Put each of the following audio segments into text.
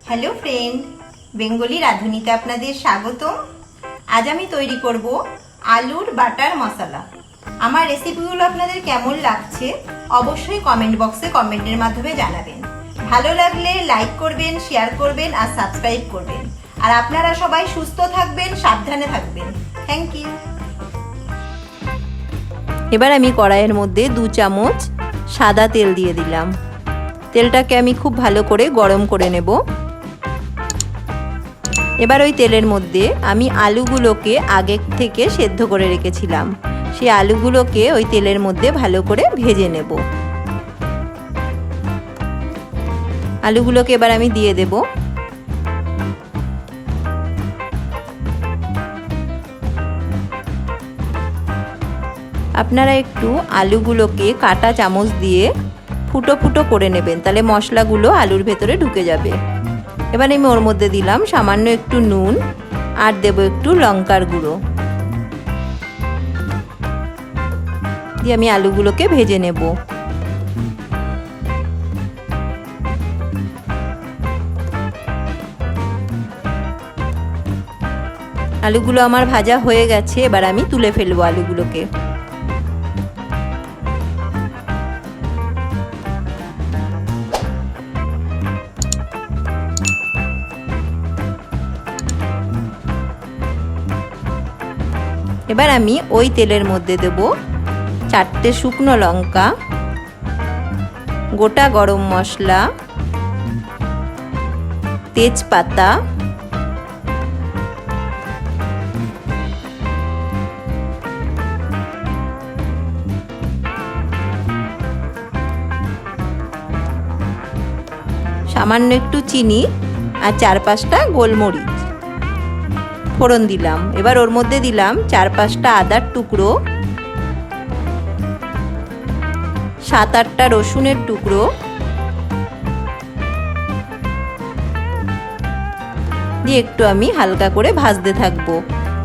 Hello friend, Bengali রাঁধুনিতে আপনাদের স্বাগতম। আজ আমি তৈরি করব আলুর বাটার মশলা। আমার রেসিপিগুলো আপনাদের কেমন লাগছে অবশ্যই কমেন্ট বক্সে কমেন্টের মাধ্যমে জানাবেন। ভালো লাগলে লাইক করবেন, শেয়ার করবেন আর সাবস্ক্রাইব করবেন। আর আপনারা সবাই সুস্থ থাকবেন, সাবধানে থাকবেন। Thank you. এবার আমি কড়াইয়ের মধ্যে 2 চামচ সাদা তেল দিয়ে দিলাম। তেলটাকে আমি খুব ভালো করে গরম করে নেব। এবার ওই তেলের মধ্যে আমি আলুগুলোকে আগে থেকে সেদ্ধ করে রেখেছিলাম, সেই আলুগুলোকে ওই তেলের মধ্যে ভালো করে ভেজে নেব। আলুগুলোকে এবার আমি দিয়ে দেব। আপনারা একটু আলুগুলোকে কাঁটা চামচ দিয়ে ফুটো ফুটো করে নেবেন, তাহলে মশলাগুলো আলুর ভেতরে ঢুকে যাবে। এবার আমি ওর মধ্যে দিলাম সামান্য একটু নুন আর দেব একটু লঙ্কার গুঁড়ো দিয়ে আমি আলুগুলোকে ভেজে নেব। আলুগুলো আমার ভাজা হয়ে গেছে, এবার আমি তুলে ফেলবো আলুগুলোকে। এবার আমি ওই তেলের মধ্যে দেব 4টে শুকনো লঙ্কা, গোটা গরম মশলা, তেজপাতা, সামান্য একটু চিনি আর 4-5টা গোলমরিচ ফোড়ন দিলাম। এবার ওর মধ্যে দিলাম 4-5টা আদার টুকরো, 7-8টা রসুনের টুকরো দিয়ে একটু আমি হালকা করে ভাজতে থাকবো।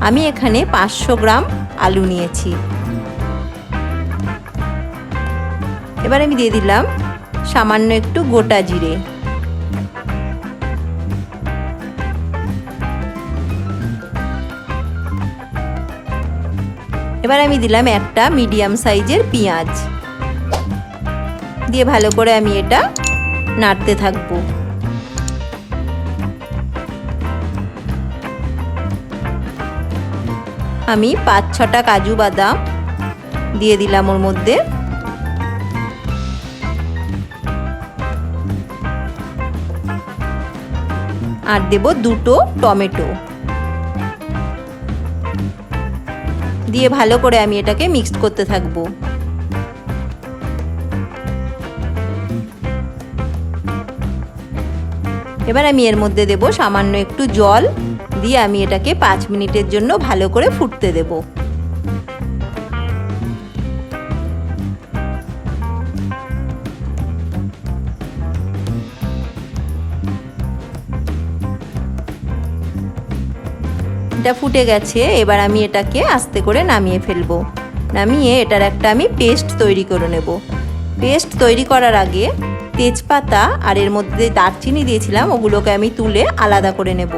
আমি এখানে 500 গ্রাম আলু নিয়েছি। এবার আমি দিয়ে দিলাম সামান্য একটু গোটা জিরে। এবার আমি দিলাম একটা মিডিয়াম সাইজের পেঁয়াজ দিয়ে ভালো করে আমি এটা নাড়তে থাকবো। আমি 5-6টা কাজু বাদাম দিয়ে দিলাম ওর মধ্যে। আর দেব 2টো টমেটো দিয়ে ভালো করে আমি এটাকে মিক্সড করতে থাকবো। এবার আমি এর মধ্যে দেব সামান্য একটু জল দিয়ে আমি এটাকে 5 মিনিটের জন্য ভালো করে ফুটতে দেব। এটা ফুটে গেছে, এবার আমি এটাকে আস্তে করে নামিয়ে ফেলবো। নামিয়ে এটার একটা আমি পেস্ট তৈরি করে নেব। পেস্ট তৈরি করার আগে তেজপাতা আর এর মধ্যে দারচিনি দিয়েছিলাম, ওগুলোকে আমি তুলে আলাদা করে নেব।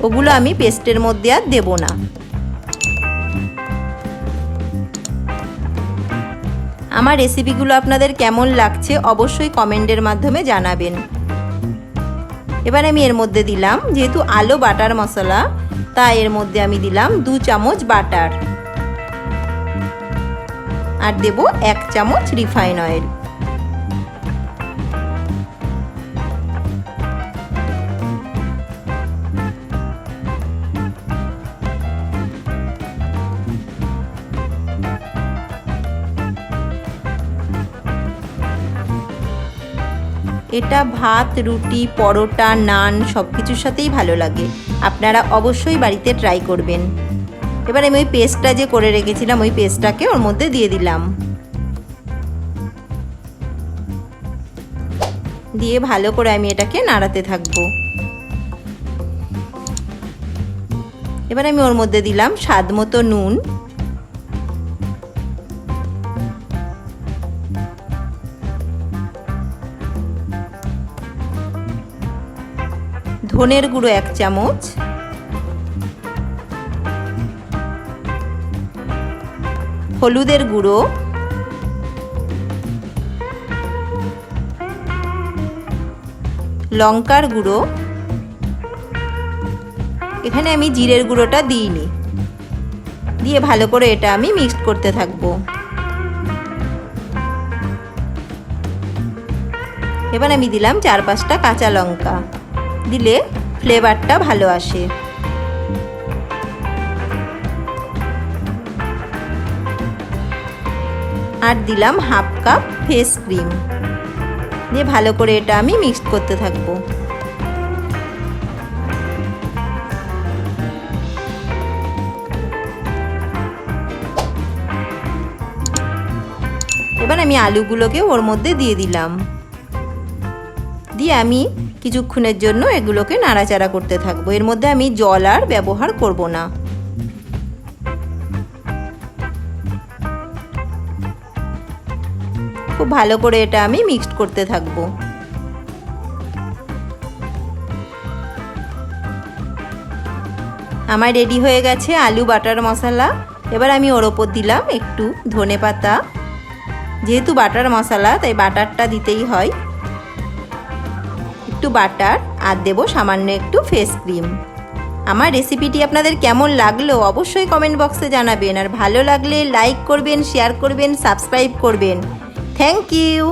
ওগুলো আমি পেস্টের মধ্যে আর দেব না। আমার রেসিপিগুলো আপনাদের কেমন লাগছে অবশ্যই কমেন্টের মাধ্যমে জানাবেন। এবার আমি এর মধ্যে দিলাম, যেহেতু আলু বাটার মশলা, তাই এর মধ্যে আমি দিলাম 2 চামচ বাটার আর দেব 1 চামচ রিফাইন অয়েল। এটা ভাত, রুটি, পরোটা, নান সব কিছুর সাথেই ভালো লাগে। আপনারা অবশ্যই বাড়িতে ট্রাই করবেন। এবার আমি ওই পেস্টটা যে করে রেখেছিলাম ওই পেস্টটাকে ওর মধ্যে দিয়ে দিলাম, দিয়ে ভালো করে আমি এটাকে নাড়াতে থাকবো। এবার আমি ওর মধ্যে দিলাম স্বাদ মতো নুন, ধনের গুঁড়ো 1 চামচ, হলুদের গুঁড়ো, লঙ্কার গুঁড়ো, এখানে আমি জিরের গুঁড়োটা দিইনি, দিয়ে ভালো করে এটা আমি মিক্সড করতে থাকবো। এবার আমি দিলাম 4-5টা কাঁচা লঙ্কা, দিলে ফ্লেভারটা ভালো আসে। আর দিলাম 1/2 কাপ ফ্রেশ ক্রিম, দিয়ে ভালো করে এটা আমি মিক্সড করতে থাকবো। এবার আমি আলুগুলোকে ওর মধ্যে দিয়ে দিলাম, দিয়ে আমি কিছুক্ষণের জন্য এগুলোকে নাড়াচাড়া করতে থাকবো। এর মধ্যে আমি জল আর ব্যবহার করব না। খুব ভালো করে এটা আমি মিক্সড করতে থাকবো। আমার রেডি হয়ে গেছে আলু বাটার মশলা। এবার আমি ওর ওপর দিলাম একটু ধনেপাতা, যেহেতু বাটার মশলা তাই বাটারটা দিতেই হয়। একটু বাটার আর দেবো সামান্য একটু ফ্রেশ ক্রিম। আমার রেসিপিটি আপনাদের কেমন লাগলো অবশ্যই কমেন্ট বক্সে জানাবেন, আর ভালো লাগলে লাইক করবেন, শেয়ার করবেন, সাবস্ক্রাইব করবেন। Thank you.